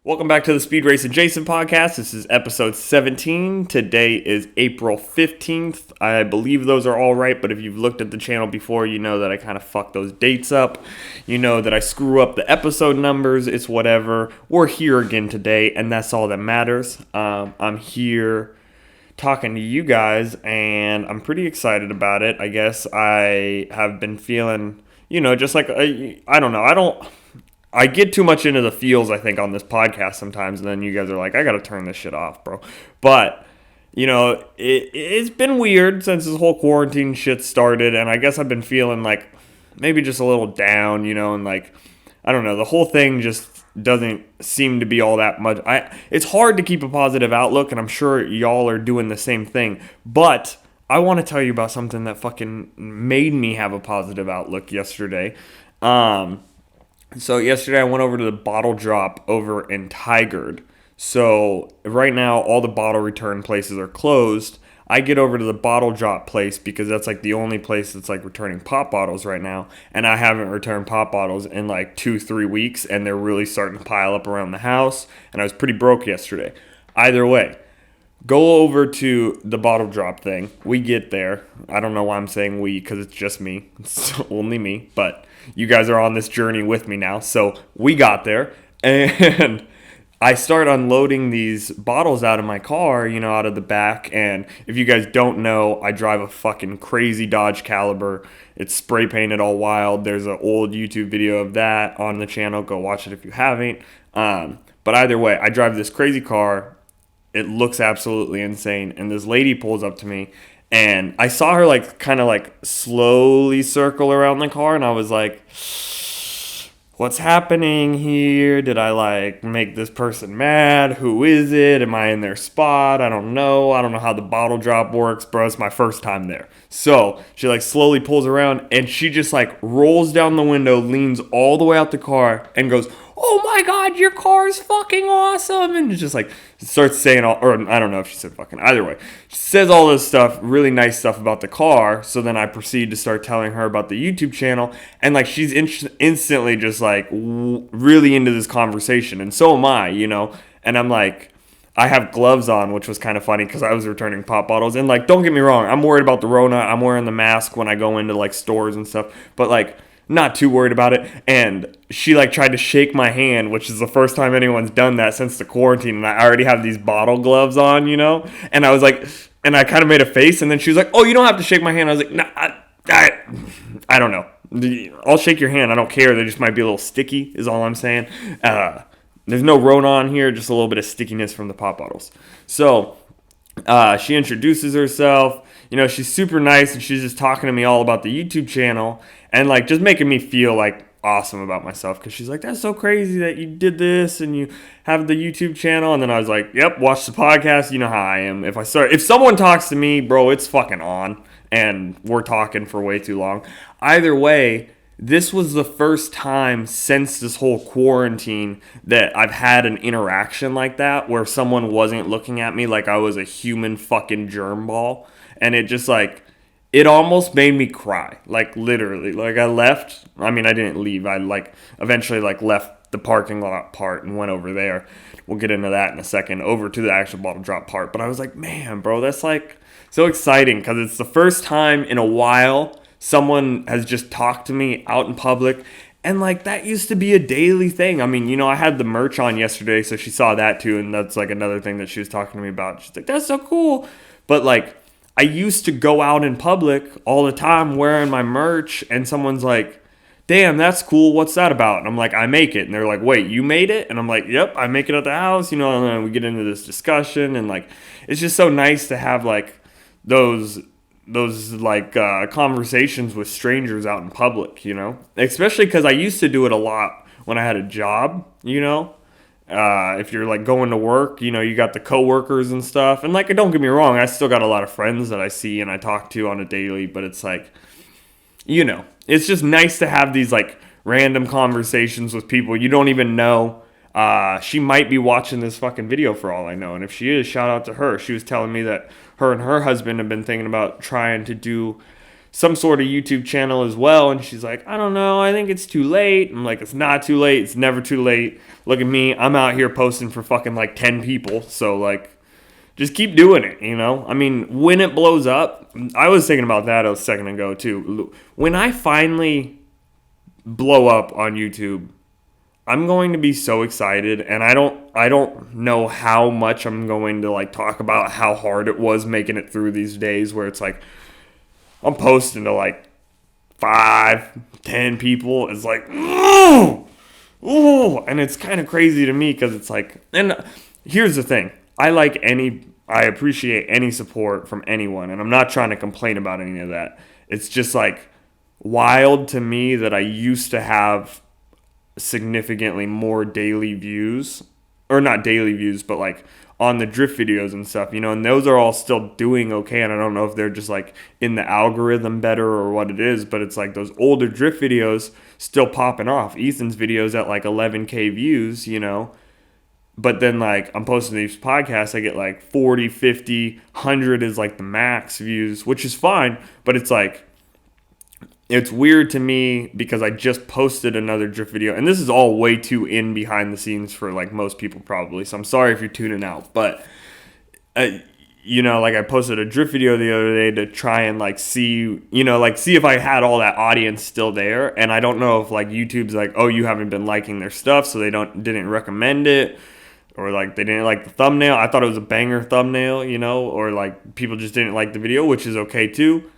Welcome back to the SpeedRacinJason podcast. This is episode 17. Today is April 15th. I believe those are all right, but if you've looked at the channel before, you know that I kind of fuck those dates up. You know that I screw up the episode numbers. It's whatever. We're here again today, and that's all that matters. I'm here talking to you guys, and I'm pretty excited about it. I guess I have been feeling, just like, I don't know. I get too much into the feels, I think, on this podcast sometimes, and then you guys are like, I gotta turn this shit off, bro. But, it's been weird since this whole quarantine shit started, and I guess I've been feeling like maybe just a little down, and like, I don't know, the whole thing just doesn't seem to be all that much. It's hard to keep a positive outlook, and I'm sure y'all are doing the same thing, but I want to tell you about something that fucking made me have a positive outlook yesterday. So yesterday I went over to the bottle drop over in Tigard. So right now all the bottle return places are closed. I get over to the bottle drop place because that's like the only place that's like returning pop bottles right now. And I haven't returned pop bottles in like 2-3 weeks, and they're really starting to pile up around the house. And I was pretty broke yesterday. Either way, go over to the bottle drop thing. We get there. I don't know why I'm saying we, because it's just me. It's only me. But you guys are on this journey with me now. So we got there. And I start unloading these bottles out of my car, out of the back. And if you guys don't know, I drive a fucking crazy Dodge Caliber. It's spray painted all wild. There's an old YouTube video of that on the channel. Go watch it if you haven't. But either way, I drive this crazy car. It looks absolutely insane. And this lady pulls up to me, and I saw her kind of slowly circle around the car, and I was like, what's happening here? Did I make this person mad? Who is it? Am I in their spot? I don't know. I don't know how the bottle drop works, bro. It's my first time there. So she slowly pulls around, and she just rolls down the window, leans all the way out the car, and goes, "Oh my God, your car is fucking awesome!" And just starts saying all, or I don't know if she said fucking, either way. She says all this stuff, really nice stuff about the car. So then I proceed to start telling her about the YouTube channel, and she's instantly just really into this conversation, and so am I, and I'm I have gloves on, which was kind of funny because I was returning pop bottles, and don't get me wrong, I'm worried about the Rona. I'm wearing the mask when I go into stores and stuff, but not too worried about it. And she tried to shake my hand, which is the first time anyone's done that since the quarantine, and I already have these bottle gloves on, and I was and I kind of made a face, and then she was like, "Oh, you don't have to shake my hand." I was like, "Nah, I don't know. I'll shake your hand. I don't care. They just might be a little sticky is all I'm saying." There's no Rona on here, just a little bit of stickiness from the pop bottles. So she introduces herself. She's super nice, and she's just talking to me all about the YouTube channel, and just making me feel awesome about myself, because she's like, "That's so crazy that you did this and you have the YouTube channel." And then I was like, "Yep, watch the podcast. You know how I am. If someone talks to me, bro, it's fucking on, and we're talking for way too long." Either way, this was the first time since this whole quarantine that I've had an interaction like that, where someone wasn't looking at me like I was a human fucking germ ball. And it just it almost made me cry, literally. I left. I mean, I didn't leave. I eventually left the parking lot part and went over there. We'll get into that in a second, over to the actual bottle drop part. But I was like, man, bro, that's so exciting, because it's the first time in a while someone has just talked to me out in public. And that used to be a daily thing. I mean, I had the merch on yesterday, so she saw that too. And that's another thing that she was talking to me about. She's like, "That's so cool." But I used to go out in public all the time wearing my merch, and someone's like, "Damn, that's cool. What's that about?" And I'm like, "I make it." And they're like, "Wait, you made it?" And I'm like, "Yep, I make it at the house." And then we get into this discussion, and it's just so nice to have those conversations with strangers out in public, especially because I used to do it a lot when I had a job, if you're going to work, you got the coworkers and stuff, and don't get me wrong, I still got a lot of friends that I see and I talk to on a daily, but it's it's just nice to have these random conversations with people you don't even know. She might be watching this fucking video for all I know, and if she is, shout out to her. She was telling me that her and her husband have been thinking about trying to do some sort of YouTube channel as well, and she's like, I don't know, I think it's too late. I'm like, it's not too late, it's never too late. Look at me, I'm out here posting for fucking like 10 people, so like, just keep doing it, you know? I mean, when it blows up, I was thinking about that a second ago too. When I finally blow up on YouTube, I'm going to be so excited, and I don't know how much I'm going to like talk about how hard it was making it through these days where it's like I'm posting to like 5-10 people. It's like, ooh, and it's kind of crazy to me because it's like, and here's the thing. I appreciate any support from anyone, and I'm not trying to complain about any of that. It's just like wild to me that I used to have significantly more daily views, or not daily views, but like on the drift videos and stuff, you know, and those are all still doing okay, and I don't know if they're just like in the algorithm better or what it is, but it's like those older drift videos still popping off. Ethan's videos at like 11K views, you know, but then like I'm posting these podcasts, I get like 40, 50, 100 is like the max views, which is fine, but it's like, it's weird to me because I just posted another drift video, and this is all way too in behind the scenes for like most people probably, so I'm sorry if you're tuning out, but you know, like I posted a drift video the other day to try and like see, you know, like see if I had all that audience still there, and I don't know if like YouTube's like, oh, you haven't been liking their stuff, so they didn't recommend it, or like they didn't like the thumbnail. I thought it was a banger thumbnail, you know, or like people just didn't like the video, which is okay too.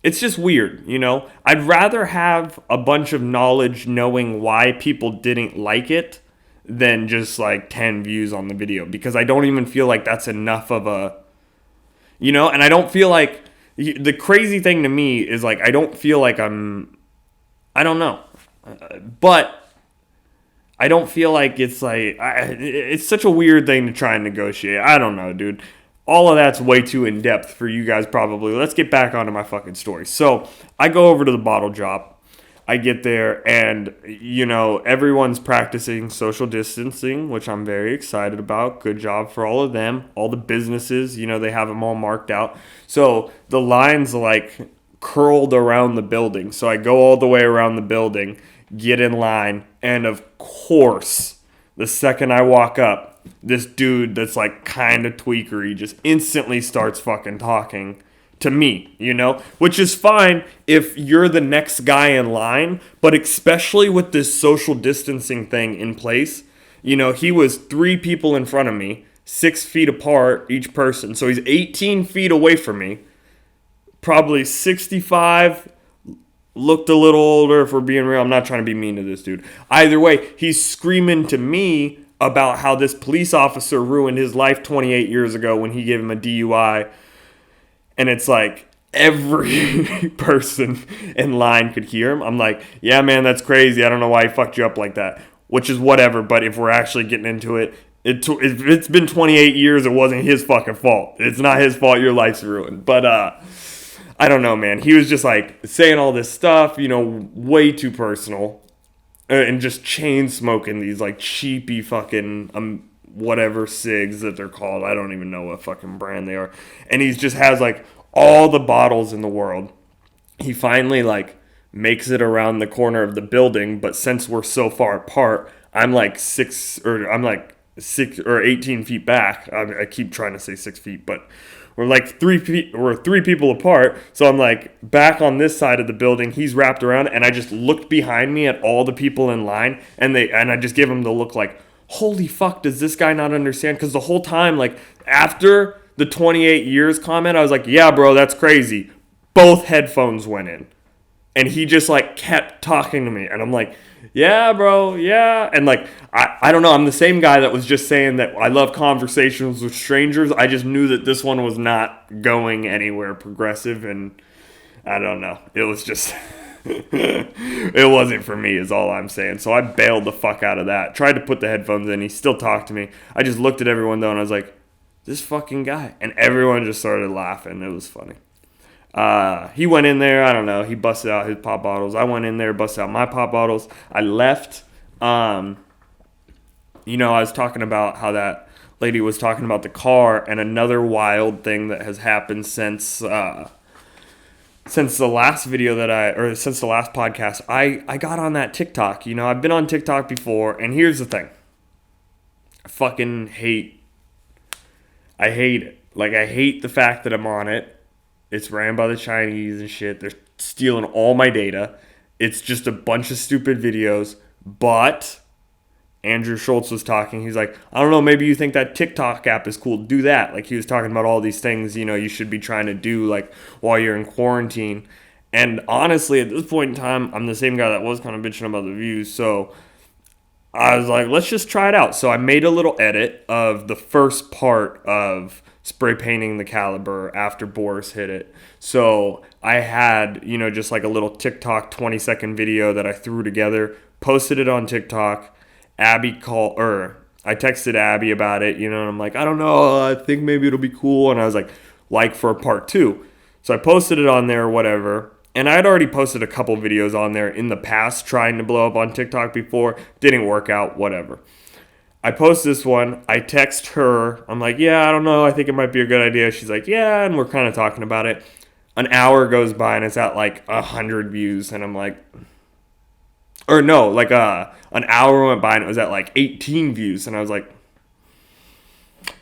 It's just weird, you know? I'd rather have a bunch of knowledge knowing why people didn't like it than just like 10 views on the video, because I don't even feel like that's enough of a, you know? And I don't feel like, the crazy thing to me is like, I don't feel like I don't know. But I don't feel like it's like, it's such a weird thing to try and negotiate. I don't know, dude. All of that's way too in-depth for you guys probably. Let's get back onto my fucking story. So I go over to the bottle drop. I get there, and, you know, everyone's practicing social distancing, which I'm very excited about. Good job for all of them. All the businesses, you know, they have them all marked out. So the line's like curled around the building. So I go all the way around the building, get in line, and of course, the second I walk up, this dude that's like kind of tweakery just instantly starts fucking talking to me, you know, which is fine if you're the next guy in line, but especially with this social distancing thing in place, you know, he was 3 people in front of me, 6 feet apart each person, so he's 18 feet away from me, probably 65, looked a little older if we're being real. I'm not trying to be mean to this dude. Either way, he's screaming to me about how this police officer ruined his life 28 years ago when he gave him a DUI. And it's like every person in line could hear him. I'm like, yeah, man, that's crazy. I don't know why he fucked you up like that, which is whatever. But if we're actually getting into it, if it's been 28 years, it wasn't his fucking fault. It's not his fault your life's ruined. But I don't know, man. He was just like saying all this stuff, you know, way too personal. And just chain smoking these like cheapy fucking whatever cigs that they're called. I don't even know what fucking brand they are. And he just has like all the bottles in the world. He finally like makes it around the corner of the building, but since we're so far apart, I'm like 6 or 18 feet back. I keep trying to say 6 feet, but we're like 3 feet, we're 3 people apart. So I'm like back on this side of the building. He's wrapped around, and I just looked behind me at all the people in line, and I just give him the look like, holy fuck, does this guy not understand? Because the whole time, like after the 28 years comment, I was like, yeah, bro, that's crazy. Both headphones went in, and he just like kept talking to me, and I'm like, yeah, bro, yeah. And like, I don't know, I'm the same guy that was just saying that I love conversations with strangers. I just knew that this one was not going anywhere progressive, and I don't know. It was just, it wasn't for me is all I'm saying. So I bailed the fuck out of that. Tried to put the headphones in. He still talked to me. I just looked at everyone though, and I was like, this fucking guy. And everyone just started laughing. It was funny. He went in there, I don't know, he busted out his pop bottles. I went in there, busted out my pop bottles. I left. You know, I was talking about how that lady was talking about the car, and another wild thing that has happened since since the last since the last podcast, I got on that TikTok. I've been on TikTok before, and here's the thing. I hate it. Like, I hate the fact that I'm on it. It's ran by the Chinese and shit. They're stealing all my data. It's just a bunch of stupid videos. But Andrew Schultz was talking. He's like, I don't know, maybe you think that TikTok app is cool. Do that. Like, he was talking about all these things, you should be trying to do, like, while you're in quarantine. And honestly, at this point in time, I'm the same guy that was kind of bitching about the views. So I was like, let's just try it out. So I made a little edit of the first part of spray painting the caliber after Boris hit it. So I had, just like a little TikTok 20-second video that I threw together, posted it on TikTok. I texted Abby about it, and I'm like, I don't know, I think maybe it'll be cool. And I was like for part 2. So I posted it on there or whatever. And I had already posted a couple videos on there in the past trying to blow up on TikTok before. Didn't work out, whatever. I post this one. I text her. I'm like, yeah, I don't know. I think it might be a good idea. She's like, yeah, and we're kind of talking about it. An hour goes by and it's at like 100 views. And I'm like, or no, like an hour went by and it was at like 18 views. And I was like,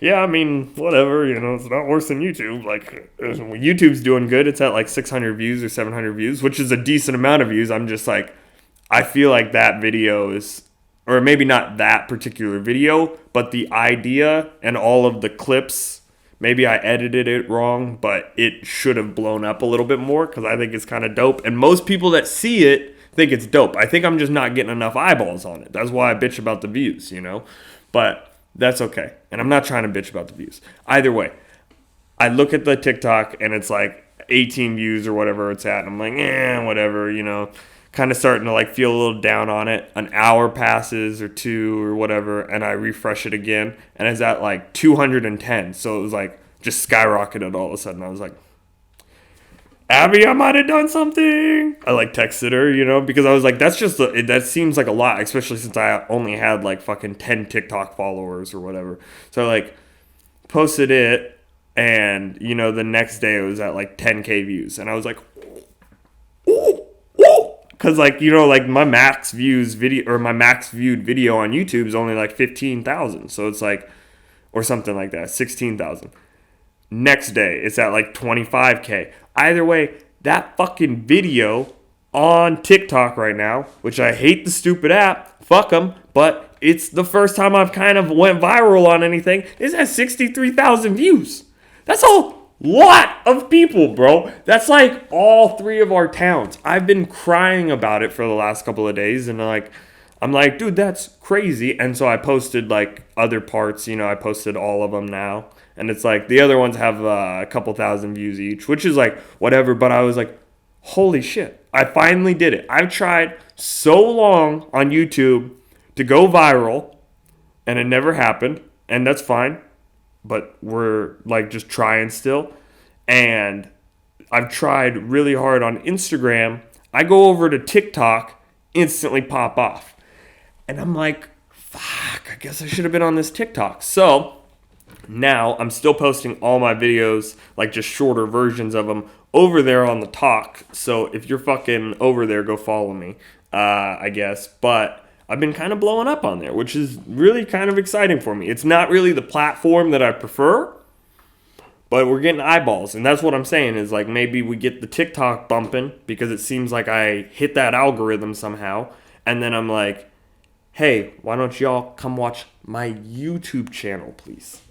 yeah, I mean, whatever, it's not worse than YouTube. Like, YouTube's doing good. It's at like 600 views or 700 views, which is a decent amount of views. I'm just like, I feel like that video is, or maybe not that particular video, but the idea and all of the clips, maybe I edited it wrong, but it should have blown up a little bit more because I think it's kind of dope. And most people that see it think it's dope. I think I'm just not getting enough eyeballs on it. That's why I bitch about the views, But that's okay. And I'm not trying to bitch about the views. Either way, I look at the TikTok and it's like 18 views or whatever it's at. And I'm like, whatever, kind of starting to like feel a little down on it. An hour passes or 2 or whatever. And I refresh it again. And it's at like 210. So it was like just skyrocketed all of a sudden. I was like, Abby, I might have done something. I like texted her, because I was like, that seems like a lot, especially since I only had like fucking 10 TikTok followers or whatever. So I like posted it and, the next day it was at like 10K views. And I was like, ooh. Cause like, like my max viewed video on YouTube is only like 15,000. So it's like, or something like that, 16,000. Next day, it's at like 25K. Either way, that fucking video on TikTok right now, which I hate the stupid app, fuck them, but it's the first time I've kind of went viral on anything, is at 63,000 views. That's a lot of people, bro. That's like all 3 of our towns. I've been crying about it for the last couple of days, and I'm like, dude, that's crazy. And so I posted like other parts, I posted all of them now. And it's like the other ones have a couple thousand views each, which is like whatever. But I was like, holy shit, I finally did it. I've tried so long on YouTube to go viral and it never happened. And that's fine. But we're like just trying still. And I've tried really hard on Instagram. I go over to TikTok, instantly pop off. And I'm like, fuck, I guess I should have been on this TikTok. So now I'm still posting all my videos, like just shorter versions of them, over there on the talk. So if you're fucking over there, go follow me, I guess. But I've been kind of blowing up on there, which is really kind of exciting for me. It's not really the platform that I prefer, but we're getting eyeballs. And that's what I'm saying is like maybe we get the TikTok bumping because it seems like I hit that algorithm somehow. And then I'm like, hey, why don't y'all come watch my YouTube channel, please?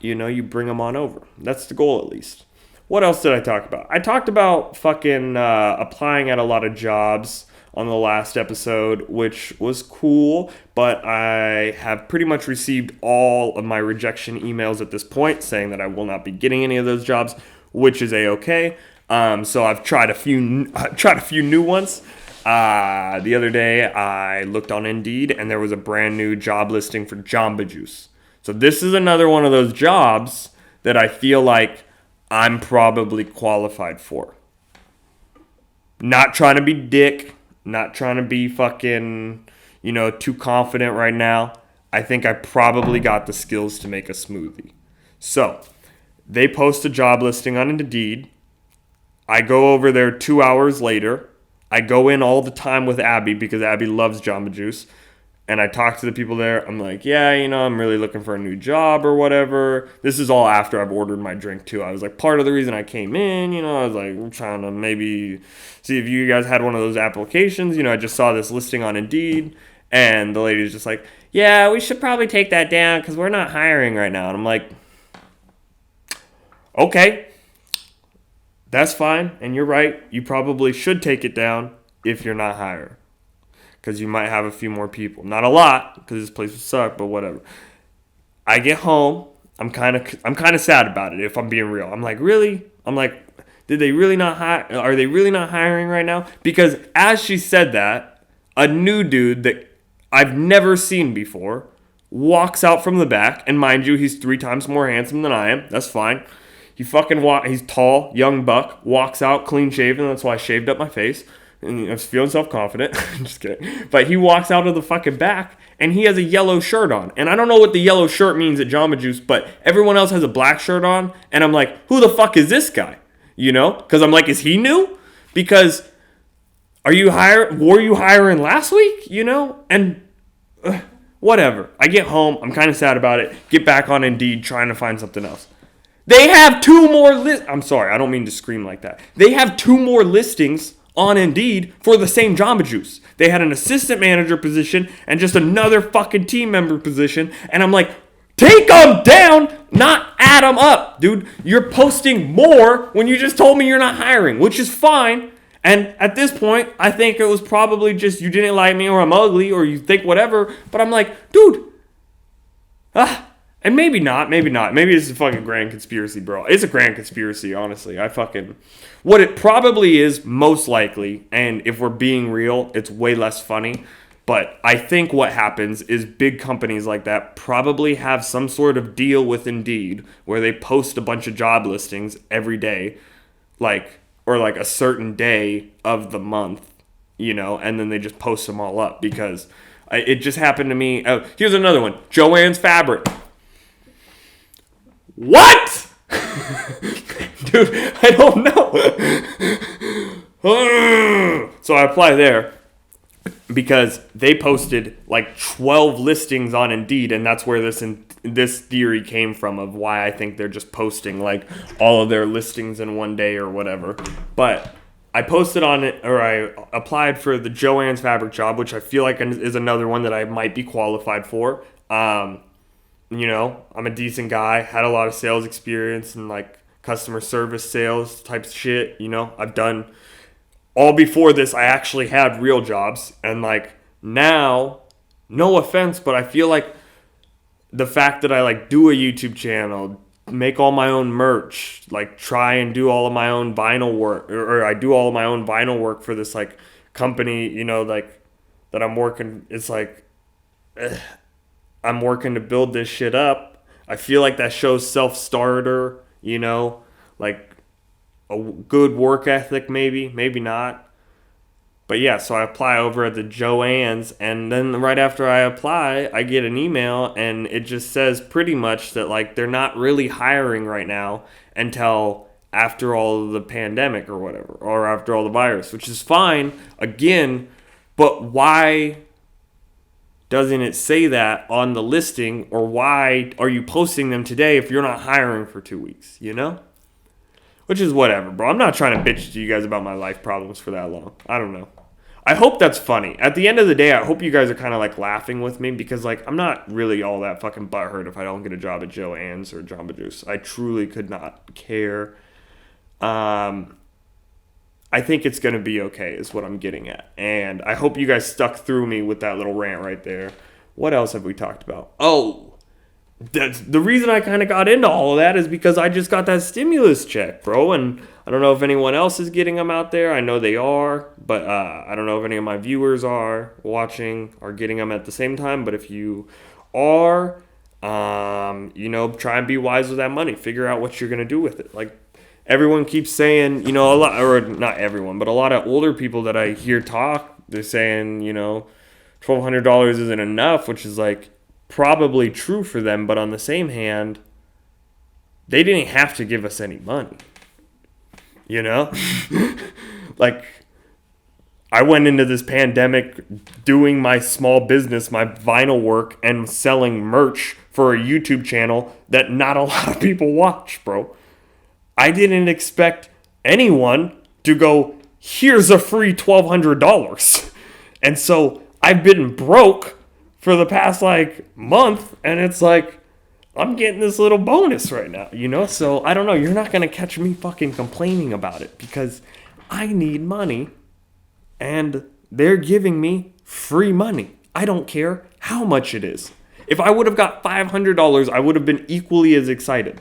You bring them on over. That's the goal, at least. What else did I talk about? I talked about fucking applying at a lot of jobs on the last episode, which was cool, but I have pretty much received all of my rejection emails at this point saying that I will not be getting any of those jobs, which is a-okay. So I've tried a few new ones. The other day I looked on Indeed and there was a brand new job listing for Jamba Juice. So this is another one of those jobs that I feel like I'm probably qualified for. Not trying to be dick, not trying to be fucking, too confident right now. I think I probably got the skills to make a smoothie. So, they post a job listing on Indeed. I go over there 2 hours later. I go in all the time with Abby because Abby loves Jamba Juice. And I talk to the people there. I'm like, yeah, I'm really looking for a new job or whatever. This is all after I've ordered my drink too. I was like, part of the reason I came in, I was like, I'm trying to maybe see if you guys had one of those applications. I just saw this listing on Indeed. And the lady's just like, yeah, we should probably take that down because we're not hiring right now. And I'm like, okay, that's fine. And you're right. You probably should take it down if you're not hiring. Because you might have a few more people. Not a lot, because this place would suck, but whatever. I get home. I'm kind of sad about it, if I'm being real. I'm like, really? I'm like, did they really not hire? Are they really not hiring right now? Because as she said that, a new dude that I've never seen before walks out from the back. And mind you, he's 3 times more handsome than I am. That's fine. He's tall, young buck, walks out clean shaven. That's why I shaved up my face. And I was feeling self-confident. Just kidding. But he walks out of the fucking back, and he has a yellow shirt on. And I don't know what the yellow shirt means at Jamba Juice, but everyone else has a black shirt on. And I'm like, who the fuck is this guy? Because I'm like, is he new? Because were you hiring last week? And whatever. I get home. I'm kind of sad about it. Get back on Indeed trying to find something else. They have 2 more I'm sorry. I don't mean to scream like that. They have 2 more listings on Indeed for the same Jamba Juice. They had an assistant manager position and just another fucking team member position. And I'm like, take them down, not add them up. Dude, you're posting more when you just told me you're not hiring, which is fine. And at this point, I think it was probably just you didn't like me or I'm ugly or you think whatever. But I'm like, dude, and maybe not. Maybe it's a fucking grand conspiracy, bro. It's a grand conspiracy, honestly. What it probably is, most likely, and if we're being real, it's way less funny. But I think what happens is big companies like that probably have some sort of deal with Indeed where they post a bunch of job listings every day, or a certain day of the month, and then they just post them all up because it just happened to me. Oh, here's another one. Joann's Fabric. What? Dude, I don't know. So I apply there because they posted 12 listings on Indeed, and that's where this theory came from of why I think they're just posting all of their listings in one day or whatever. But I posted on it, or I applied for the Joann's Fabric job, which I feel like is another one that I might be qualified for. I'm a decent guy, had a lot of sales experience and customer service sales type shit. I've done all before this. I actually had real jobs, and now, no offense, but I feel like the fact that I do a YouTube channel, make all my own merch, try and do all of my own vinyl work, or I do all of my own vinyl work for this company, that I'm working. It's I'm working to build this shit up. I feel like that shows self-starter, a good work ethic, maybe not. But yeah, so I apply over at the Joann's, and then right after I apply, I get an email, and it just says pretty much that they're not really hiring right now until after all of the pandemic or whatever, or after all the virus, which is fine, again, but why doesn't it say that on the listing, or why are you posting them today if you're not hiring for 2 weeks, Which is whatever, bro. I'm not trying to bitch to you guys about my life problems for that long. I don't know. I hope that's funny. At the end of the day, I hope you guys are kind of laughing with me because I'm not really all that fucking butthurt if I don't get a job at Joann's or Jamba Juice. I truly could not care. I think it's going to be okay is what I'm getting at. And I hope you guys stuck through me with that little rant right there. What else have we talked about? Oh, that's the reason I kind of got into all of that is because I just got that stimulus check, bro. And I don't know if anyone else is getting them out there. I know they are, but I don't know if any of my viewers are watching or getting them at the same time. But if you are, try and be wise with that money. Figure out what you're going to do with it. Everyone keeps saying, a lot, or not everyone, but a lot of older people that I hear talk, they're saying, $1,200 isn't enough, which is probably true for them. But on the same hand, they didn't have to give us any money. you know? Like, I went into this pandemic doing my small business, my vinyl work, and selling merch for a YouTube channel that not a lot of people watch, bro. I didn't expect anyone to go, here's a free $1,200. And so I've been broke for the past like month, and it's like, I'm getting this little bonus right now, you know? So I don't know. You're not going to catch me fucking complaining about it because I need money and they're giving me free money. I don't care how much it is. If I would have got $500, I would have been equally as excited.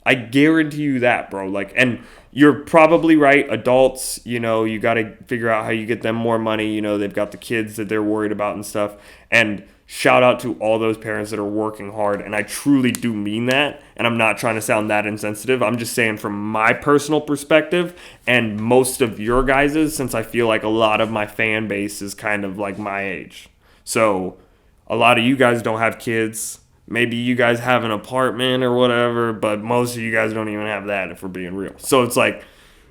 I guarantee you that, bro. Like, and you're probably right. Adults, you know, you got to figure out how you get them more money. You know, they've got the kids that they're worried about and stuff. And shout out to all those parents that are working hard. And I truly do mean that. And I'm not trying to sound that insensitive. I'm just saying from my personal perspective and most of your guys's, since I feel like a lot of my fan base is kind of like my age. So a lot of you guys don't have kids. Maybe you guys have an apartment or whatever, but most of you guys don't even have that if we're being real. So it's like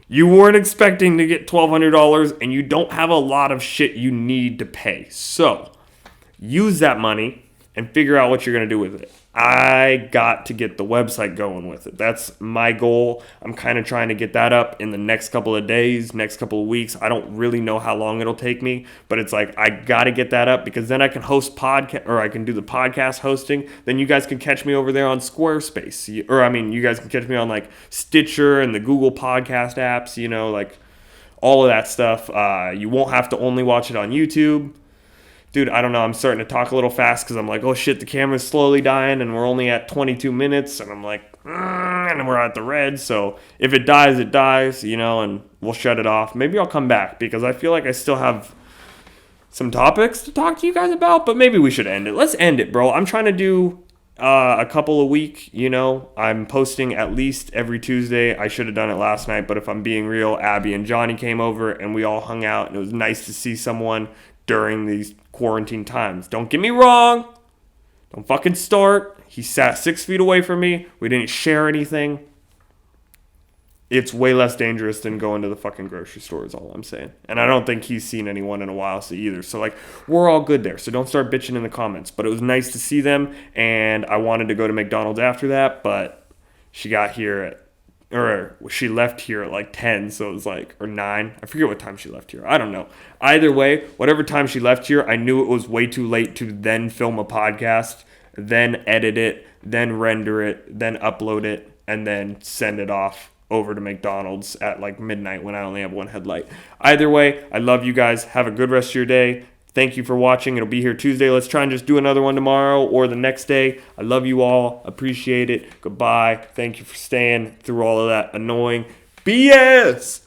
you weren't expecting to get $1,200 and you don't have a lot of shit you need to pay. So use that money and figure out what you're going to do with it. I got to get the website going with it. That's my goal. I'm kind of trying to get that up in the next couple of days, next couple of weeks. I don't really know how long it'll take me, but it's like I got to get that up because then I can host podcast, or I can do the podcast hosting. Then you guys can catch me over there on Squarespace, or I mean, you guys can catch me on like Stitcher and the Google Podcast apps, you know, like all of that stuff. You won't have to only watch it on YouTube. Dude, I don't know. I'm starting to talk a little fast because I'm like, oh shit, the camera's slowly dying and we're only at 22 minutes. And I'm like, and we're at the red. So if it dies, you know, and we'll shut it off. Maybe I'll come back because I feel like I still have some topics to talk to you guys about, but maybe we should end it. Let's end it, bro. I'm trying to do a couple a week, you know. I'm posting at least every Tuesday. I should have done it last night, but if I'm being real, Abby and Johnny came over and we all hung out and it was nice to see someone during these quarantine times. Don't get me wrong. Don't fucking start. He sat 6 feet away from me. We didn't share anything. It's way less dangerous than going to the fucking grocery store is all I'm saying. And I don't think he's seen anyone in a while so either. So like, we're all good there. So don't start bitching in the comments. But it was nice to see them. And I wanted to go to McDonald's after that. But she got here at, or she left here at like 10, so it was like, or 9. I forget what time she left here. I don't know. Either way, whatever time she left here, I knew it was way too late to then film a podcast, then edit it, then render it, then upload it, and then send it off over to McDonald's at like midnight when I only have one headlight. Either way, I love you guys. Have a good rest of your day. Thank you for watching. It'll be here Tuesday. Let's try and just do another one tomorrow or the next day. I love you all. Appreciate it. Goodbye. Thank you for staying through all of that annoying BS.